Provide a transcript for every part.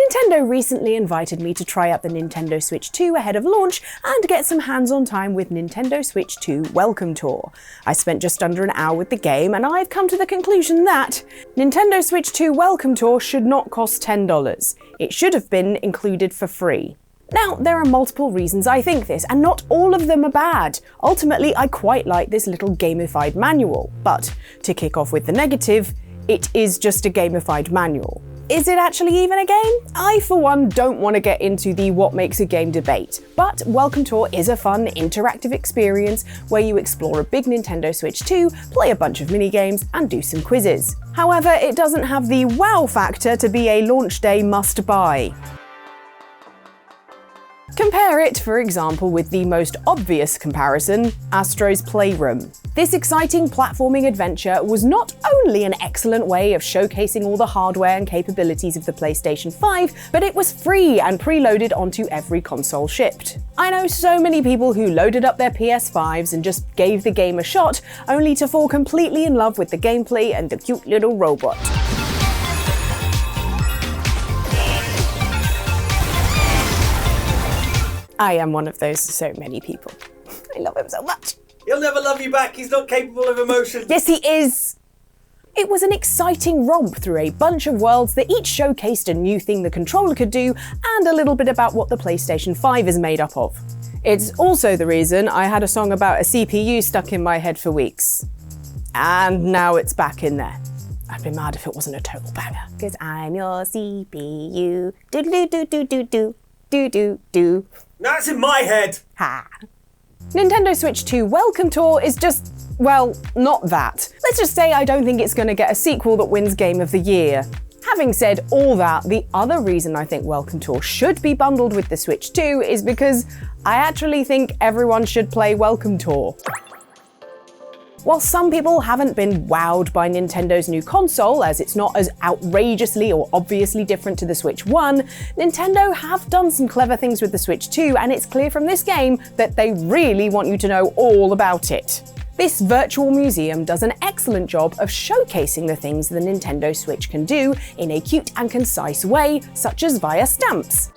Nintendo recently invited me to try out the Nintendo Switch 2 ahead of launch and get some hands-on time with Nintendo Switch 2 Welcome Tour. I spent just under an hour with the game, and I've come to the conclusion that Nintendo Switch 2 Welcome Tour should not cost $10. It should have been included for free. Now, there are multiple reasons I think this, and not all of them are bad. Ultimately, I quite like this little gamified manual, but to kick off with the negative, it is just a gamified manual. Is it actually even a game? I, for one, don't want to get into the what makes a game debate, but Welcome Tour is a fun, interactive experience where you explore a big Nintendo Switch 2, play a bunch of minigames, and do some quizzes. However, it doesn't have the wow factor to be a launch day must-buy. Compare it, for example, with the most obvious comparison, Astro's Playroom. This exciting platforming adventure was not only an excellent way of showcasing all the hardware and capabilities of the PlayStation 5, but it was free and preloaded onto every console shipped. I know so many people who loaded up their PS5s and just gave the game a shot, only to fall completely in love with the gameplay and the cute little robot. I am one of those so many people. I love him so much. He'll never love you back. He's not capable of emotion. Yes, he is. It was an exciting romp through a bunch of worlds that each showcased a new thing the controller could do and a little bit about what the PlayStation 5 is made up of. It's also the reason I had a song about a CPU stuck in my head for weeks. And now it's back in there. I'd be mad if it wasn't a total banger. 'Cause I'm your CPU. Do-do-do-do-do-do. Do-do-do. That's in my head! Ha! Nintendo Switch 2 Welcome Tour is just, well, not that. Let's just say I don't think it's going to get a sequel that wins Game of the Year. Having said all that, the other reason I think Welcome Tour should be bundled with the Switch 2 is because I actually think everyone should play Welcome Tour. While some people haven't been wowed by Nintendo's new console, as it's not as outrageously or obviously different to the Switch 1, Nintendo have done some clever things with the Switch 2, and it's clear from this game that they really want you to know all about it. This virtual museum does an excellent job of showcasing the things the Nintendo Switch can do in a cute and concise way, such as via stamps.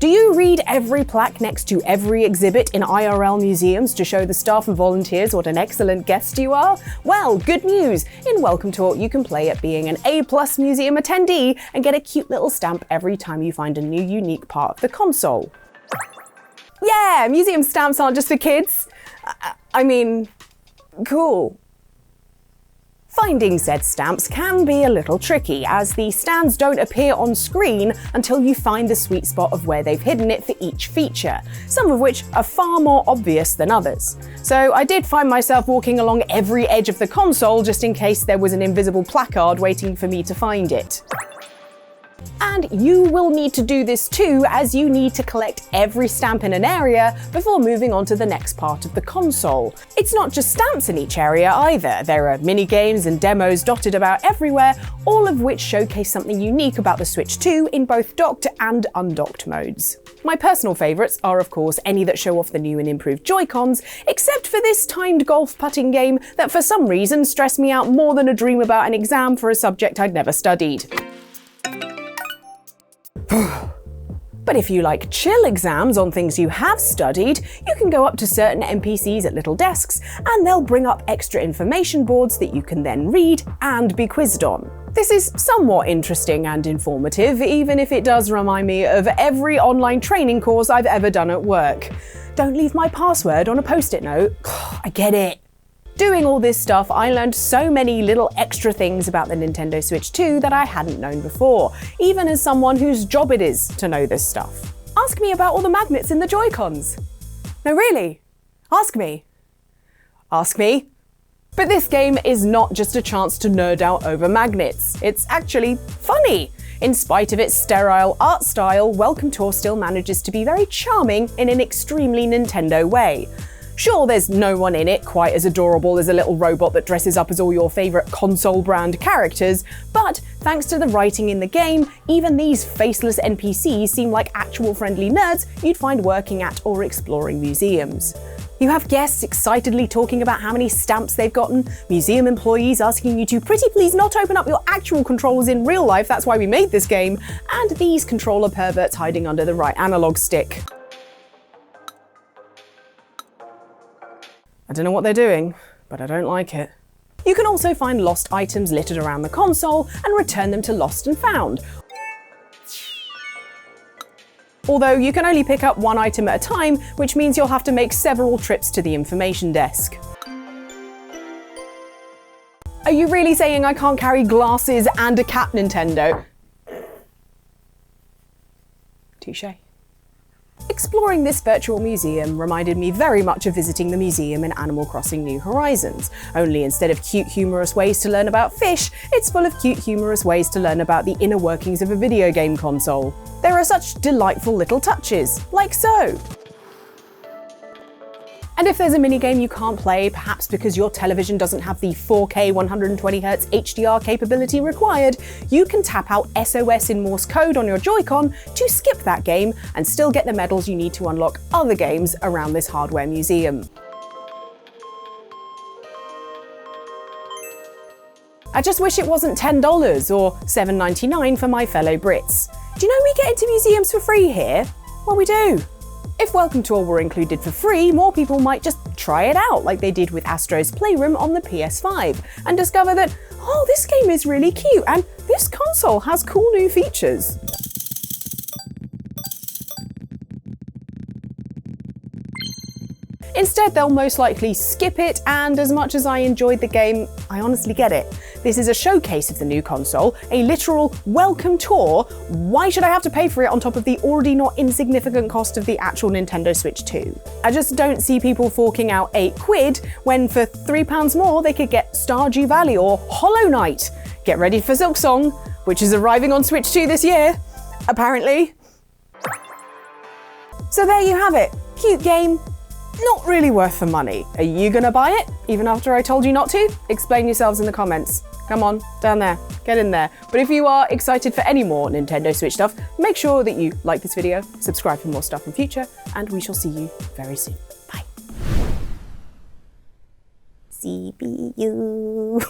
Do you read every plaque next to every exhibit in IRL museums to show the staff and volunteers what an excellent guest you are? Well, good news! In Welcome Tour, you can play at being an A+ museum attendee and get a cute little stamp every time you find a new unique part of the console. Yeah, museum stamps aren't just for kids. I mean, cool. Finding said stamps can be a little tricky, as the stands don't appear on screen until you find the sweet spot of where they've hidden it for each feature, some of which are far more obvious than others. So I did find myself walking along every edge of the console just in case there was an invisible placard waiting for me to find it. And you will need to do this too, as you need to collect every stamp in an area before moving on to the next part of the console. It's not just stamps in each area either. There are mini-games and demos dotted about everywhere, all of which showcase something unique about the Switch 2 in both docked and undocked modes. My personal favourites are of course any that show off the new and improved Joy-Cons, except for this timed golf putting game that for some reason stressed me out more than a dream about an exam for a subject I'd never studied. But if you like chill exams on things you have studied, you can go up to certain NPCs at little desks and they'll bring up extra information boards that you can then read and be quizzed on. This is somewhat interesting and informative, even if it does remind me of every online training course I've ever done at work. Don't leave my password on a post-it note. I get it. Doing all this stuff, I learned so many little extra things about the Nintendo Switch 2 that I hadn't known before, even as someone whose job it is to know this stuff. Ask me about all the magnets in the Joy-Cons. No, really? Ask me. Ask me. But this game is not just a chance to nerd out over magnets. It's actually funny. In spite of its sterile art style, Welcome Tour still manages to be very charming in an extremely Nintendo way. Sure, there's no one in it quite as adorable as a little robot that dresses up as all your favourite console brand characters, but thanks to the writing in the game, even these faceless NPCs seem like actual friendly nerds you'd find working at or exploring museums. You have guests excitedly talking about how many stamps they've gotten, museum employees asking you to pretty please not open up your actual controllers in real life, that's why we made this game, and these controller perverts hiding under the right analog stick. I don't know what they're doing, but I don't like it. You can also find lost items littered around the console and return them to Lost and Found. Although you can only pick up one item at a time, which means you'll have to make several trips to the information desk. Are you really saying I can't carry glasses and a cat, Nintendo? Touché. Exploring this virtual museum reminded me very much of visiting the museum in Animal Crossing New Horizons, only instead of cute humorous ways to learn about fish, it's full of cute humorous ways to learn about the inner workings of a video game console. There are such delightful little touches, like so. And if there's a minigame you can't play, perhaps because your television doesn't have the 4K 120Hz HDR capability required, you can tap out SOS in Morse code on your Joy-Con to skip that game and still get the medals you need to unlock other games around this hardware museum. I just wish it wasn't $10 or $7.99 for my fellow Brits. Do you know we get into museums for free here? Well, we do. If Welcome Tour were included for free, more people might just try it out like they did with Astro's Playroom on the PS5 and discover that, oh, this game is really cute and this console has cool new features. Instead, they'll most likely skip it, and as much as I enjoyed the game, I honestly get it. This is a showcase of the new console, a literal welcome tour. Why should I have to pay for it on top of the already not insignificant cost of the actual Nintendo Switch 2? I just don't see people forking out £8 when for £3 more they could get Stardew Valley or Hollow Knight. Get ready for Silksong, which is arriving on Switch 2 this year, apparently. So there you have it. Cute game. Not really worth the money. Are you gonna buy it, even after I told you not to? Explain yourselves in the comments. Come on, down there, get in there. But if you are excited for any more Nintendo Switch stuff, make sure that you like this video, subscribe for more stuff in future, and we shall see you very soon. Bye. CPU.